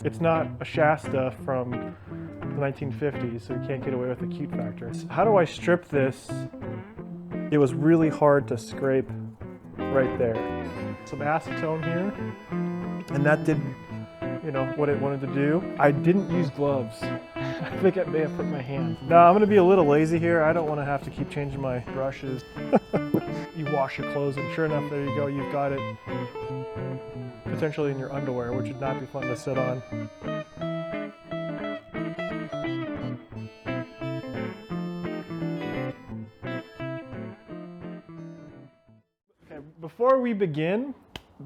It's not a Shasta from the 1950s, so you can't get away with the cute factor. How do I strip this? It was really hard to scrape right there. Some acetone here, and that did, what it wanted to do. I didn't use gloves. I think I may have hurt my hand. Now I'm gonna be a little lazy here. I don't wanna have to keep changing my brushes. You wash your clothes and sure enough, there you go, you've got it potentially in your underwear, which would not be fun to sit on. Okay, before we begin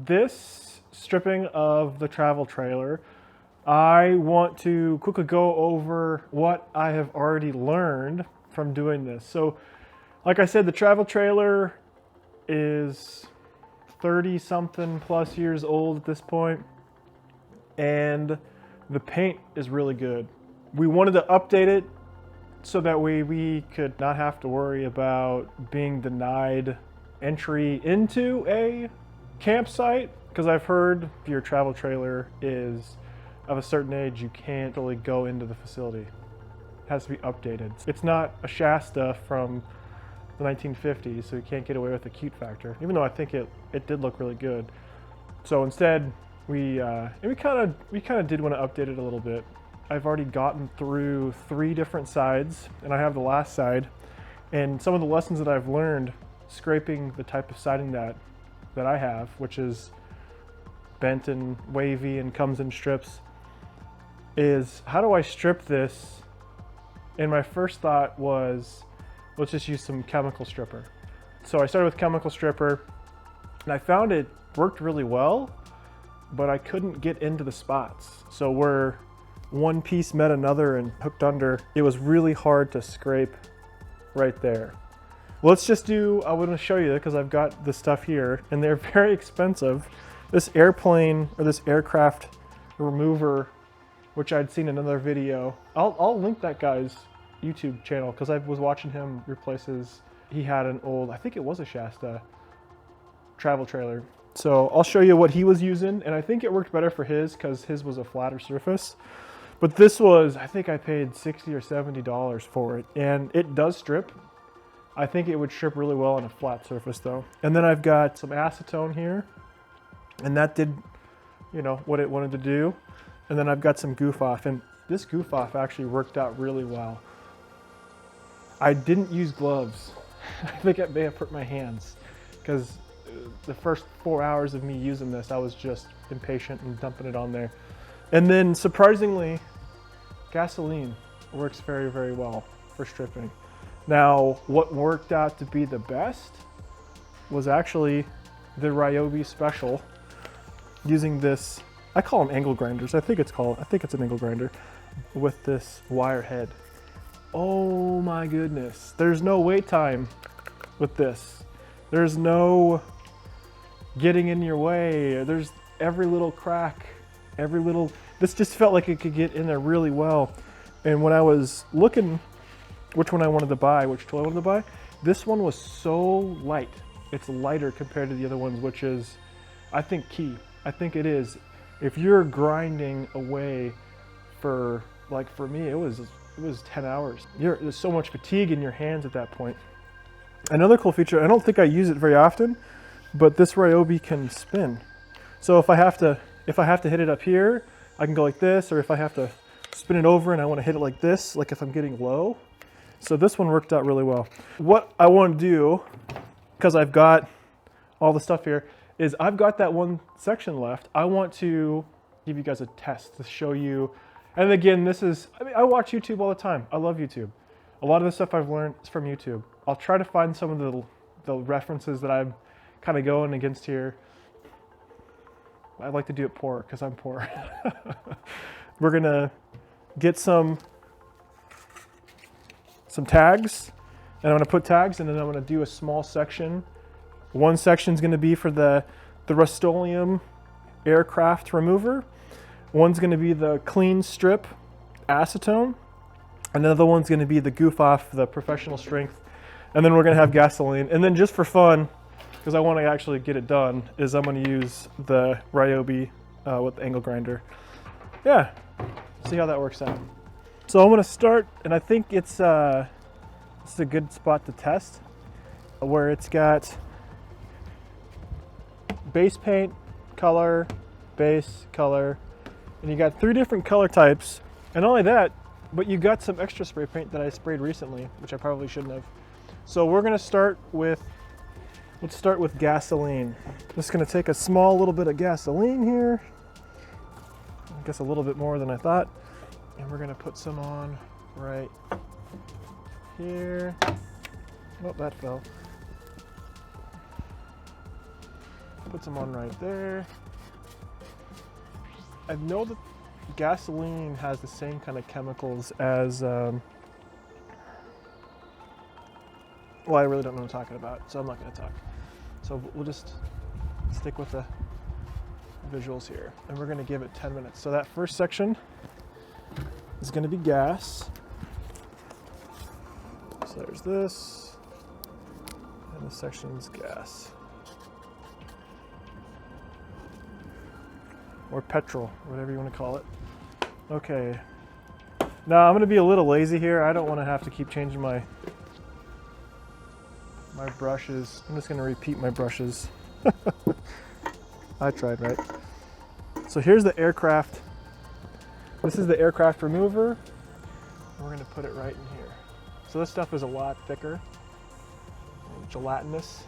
this stripping of the travel trailer, I want to quickly go over what I have already learned from doing this. So, like I said, the travel trailer is 30-something plus years old at this point, and the paint is really good. We wanted to update it so that way we could not have to worry about being denied entry into a campsite, because I've heard if your travel trailer is of a certain age, you can't really go into the facility. It has to be updated. It's not a Shasta from the 1950s, so you can't get away with the cute factor, even though I think it did look really good. So instead, we kind of did want to update it a little bit. I've already gotten through 3 different sides, and I have the last side, and some of the lessons that I've learned scraping the type of siding that I have, which is bent and wavy and comes in strips, is how do I strip this? And my first thought was, let's just use some chemical stripper. So I started with chemical stripper, and I found it worked really well, but I couldn't get into the spots. So where one piece met another and hooked under, it was really hard to scrape right there. Let's just do, I want to show you because I've got the stuff here, and they're very expensive. This airplane or this aircraft remover, which I'd seen in another video. I'll link that guy's YouTube channel because I was watching him replace he had an old, I think it was a Shasta travel trailer. So I'll show you what he was using, and I think it worked better for his because his was a flatter surface. But this was, I think I paid $60 or $70 for it, and it does strip. I think it would strip really well on a flat surface though. And then I've got some acetone here, and that did, what it wanted to do. And then I've got some Goof off, and this Goof off actually worked out really well. I didn't use gloves. I think I may have hurt my hands because the first 4 hours of me using this, I was just impatient and dumping it on there. And then surprisingly, gasoline works very, very well for stripping. Now, what worked out to be the best was actually the Ryobi Special, using this, I call them angle grinders. I think it's an angle grinder with this wire head. Oh my goodness. There's no wait time with this. There's no getting in your way. There's every little crack, this just felt like it could get in there really well. And when I was looking which one I wanted to buy, which tool I wanted to buy, this one was so light. It's lighter compared to the other ones, which is, I think, key. I think it is. If you're grinding away for me, it was 10 hours. There's so much fatigue in your hands at that point. Another cool feature, I don't think I use it very often, but this Ryobi can spin. So if I have to hit it up here, I can go like this, or if I have to spin it over and I want to hit it like this, like if I'm getting low. So this one worked out really well. What I want to do, because I've got all the stuff here, is I've got that one section left. I want to give you guys a test to show you. And again, I watch YouTube all the time. I love YouTube. A lot of the stuff I've learned is from YouTube. I'll try to find some of the references that I'm kind of going against here. I like to do it poor because I'm poor. We're gonna get some tags, and I'm gonna put tags, and then I'm gonna do a small section. One section is gonna be for the Rust-Oleum aircraft remover. One's gonna be the Klean-Strip Acetone. Another one's gonna be the Goof off, the professional strength. And then we're gonna have gasoline. And then just for fun, because I want to actually get it done, is I'm going to use the Ryobi with the angle grinder. yeah, see how that works out. So I'm gonna start, and I think it's a good spot to test, where it's got base paint, color, base, color, and you got 3 different color types. And not only that, but you got some extra spray paint that I sprayed recently, which I probably shouldn't have. So we're gonna start with, let's start with gasoline. Just gonna take a small little bit of gasoline here. I guess a little bit more than I thought. And we're gonna put some on right here. Oh, that fell. Put some on right there. I know that gasoline has the same kind of chemicals as, well, I really don't know what I'm talking about, so I'm not gonna talk. So we'll just stick with the visuals here, and we're gonna give it 10 minutes. So that first section is gonna be gas. So there's this, and this section's gas. Or petrol, whatever you want to call it. Okay. Now I'm going to be a little lazy here. I don't want to have to keep changing my brushes. I'm just going to repeat my brushes. I tried, right? So here's the aircraft. This is the aircraft remover. We're going to put it right in here. So this stuff is a lot thicker, gelatinous.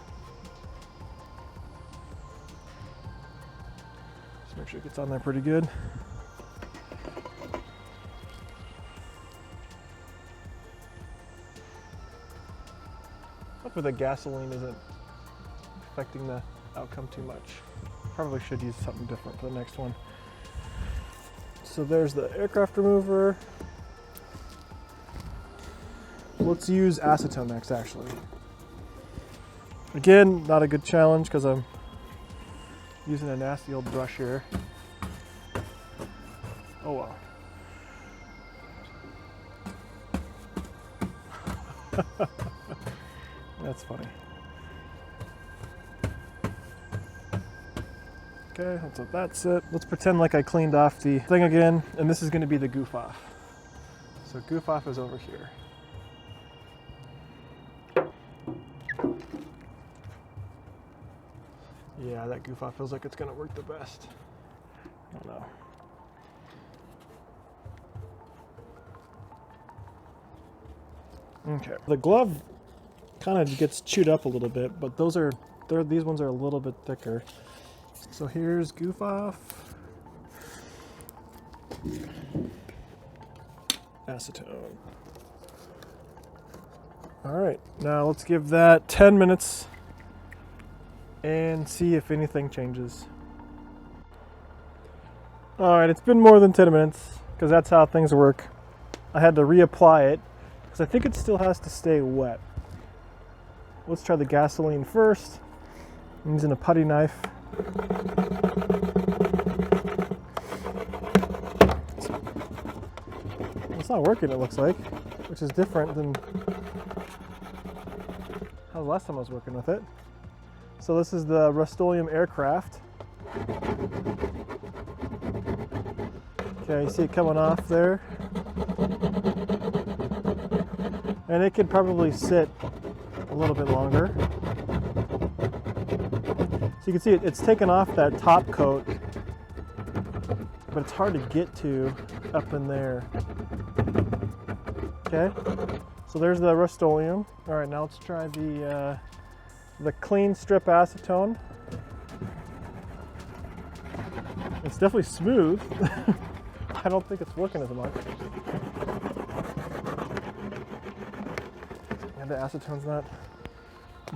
Make sure it gets on there pretty good. Hopefully the gasoline isn't affecting the outcome too much. Probably should use something different for the next one. So there's the aircraft remover. Let's use acetone next, actually. Again, not a good challenge because I'm using a nasty old brush here. Oh well. That's funny. Okay, let's let that sit. Let's pretend like I cleaned off the thing again, and this is going to be the goof off. So goof off is over here. Yeah, that goof off feels like it's going to work the best. I don't know. Okay. The glove kind of gets chewed up a little bit, but these ones are a little bit thicker. So here's goof off. Acetone. All right, now let's give that 10 minutes and see if anything changes. All right, it's been more than 10 minutes because that's how things work. I had to reapply it because I think it still has to stay wet. Let's try the gasoline first. I'm using a putty knife. It's not working, it looks like, which is different than how the last time I was working with it. So this is the Rust-Oleum aircraft. Okay, you see it coming off there. And it could probably sit a little bit longer. So you can see it's taken off that top coat, but it's hard to get to up in there. Okay, so there's the Rust-Oleum. All right, now let's try the Klean-Strip Acetone. It's definitely smooth. I don't think it's working as much. And the acetone's not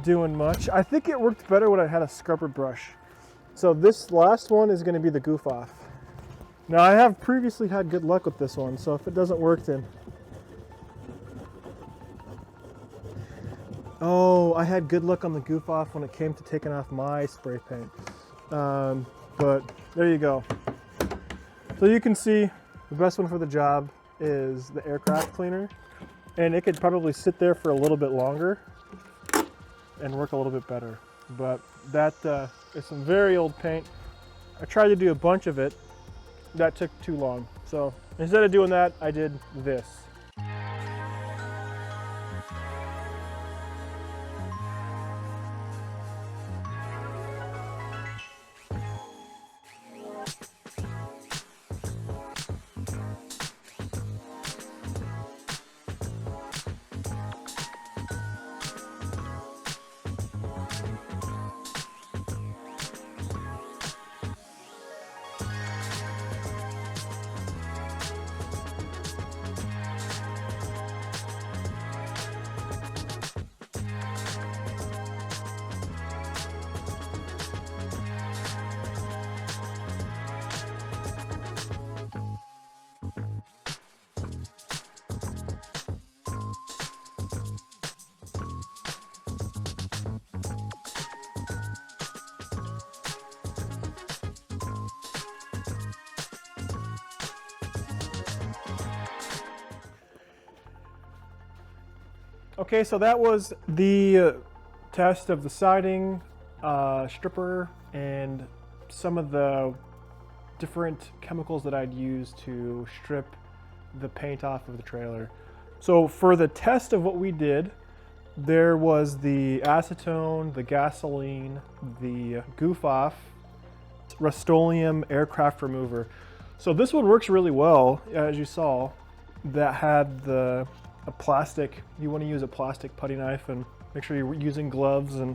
doing much. I think it worked better when I had a scrubber brush. So this last one is going to be the goof off. Now I have previously had good luck with this one, so if it doesn't work then... Oh, I had good luck on the goof off when it came to taking off my spray paint. But there you go. So you can see the best one for the job is the aircraft cleaner, and it could probably sit there for a little bit longer and work a little bit better. But that is some very old paint. I tried to do a bunch of it. That took too long. So instead of doing that, I did this. Okay, so that was the test of the siding, stripper, and some of the different chemicals that I'd use to strip the paint off of the trailer. So for the test of what we did, there was the acetone, the gasoline, the Goof off, Rust-Oleum aircraft remover. So this one works really well, as you saw. That had a plastic, you want to use a plastic putty knife and make sure you're using gloves, and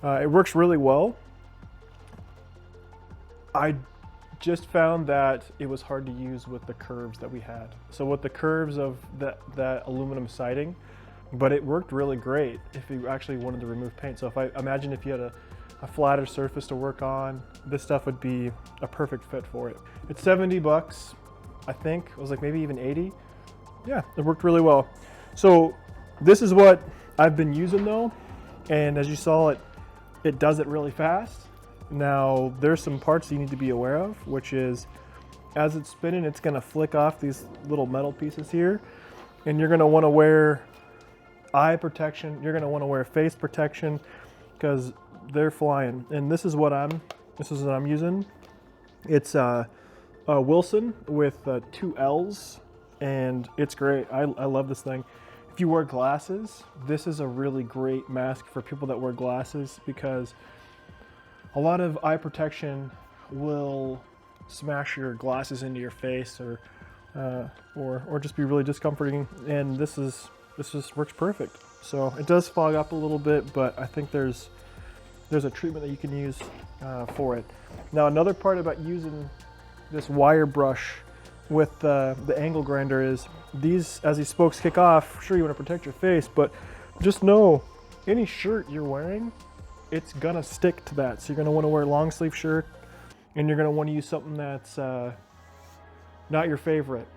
it works really well. I just found that it was hard to use with the curves that we had. So with the curves of that aluminum siding, but it worked really great if you actually wanted to remove paint. So if I imagine if you had a flatter surface to work on, this stuff would be a perfect fit for it. It's 70 bucks, I think. It was like maybe even 80. Yeah, it worked really well. So this is what I've been using though. And as you saw, it does it really fast. Now there's some parts you need to be aware of, which is as it's spinning, it's gonna flick off these little metal pieces here. And you're gonna wanna wear eye protection. You're gonna wanna wear face protection because they're flying. And this is what I'm using. It's a Wilson with 2 L's. And it's great. I love this thing. If you wear glasses, this is a really great mask for people that wear glasses, because a lot of eye protection will smash your glasses into your face or just be really discomforting. And this just works perfect. So it does fog up a little bit, but I think there's a treatment that you can use for it. Now another part about using this wire brush with the angle grinder is as these spokes kick off, sure you want to protect your face, but just know any shirt you're wearing, it's gonna stick to that. So you're gonna want to wear a long sleeve shirt, and you're gonna want to use something that's not your favorite,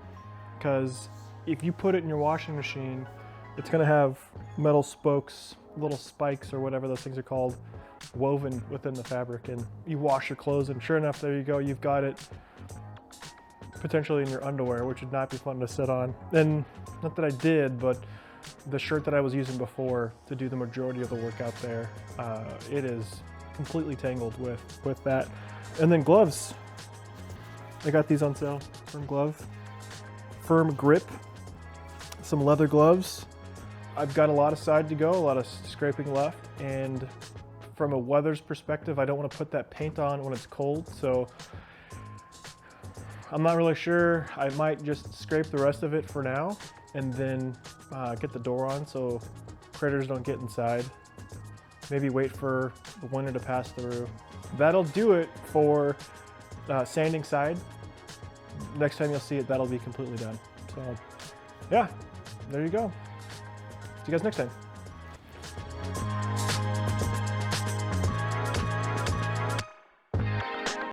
because if you put it in your washing machine, it's gonna have metal spokes, little spikes or whatever those things are called, woven within the fabric. And you wash your clothes, and sure enough, there you go, you've got it potentially in your underwear, which would not be fun to sit on. And not that I did, but the shirt that I was using before to do the majority of the work out there, it is completely tangled with that. And then gloves. I got these on sale from Glove. Firm grip, some leather gloves. I've got a lot of side to go, a lot of scraping left, and from a weather's perspective, I don't want to put that paint on when it's cold, so I'm not really sure. I might just scrape the rest of it for now and then get the door on so critters don't get inside. Maybe wait for the winter to pass through. That'll do it for sanding side. Next time you'll see it, that'll be completely done. So yeah, there you go. See you guys next time.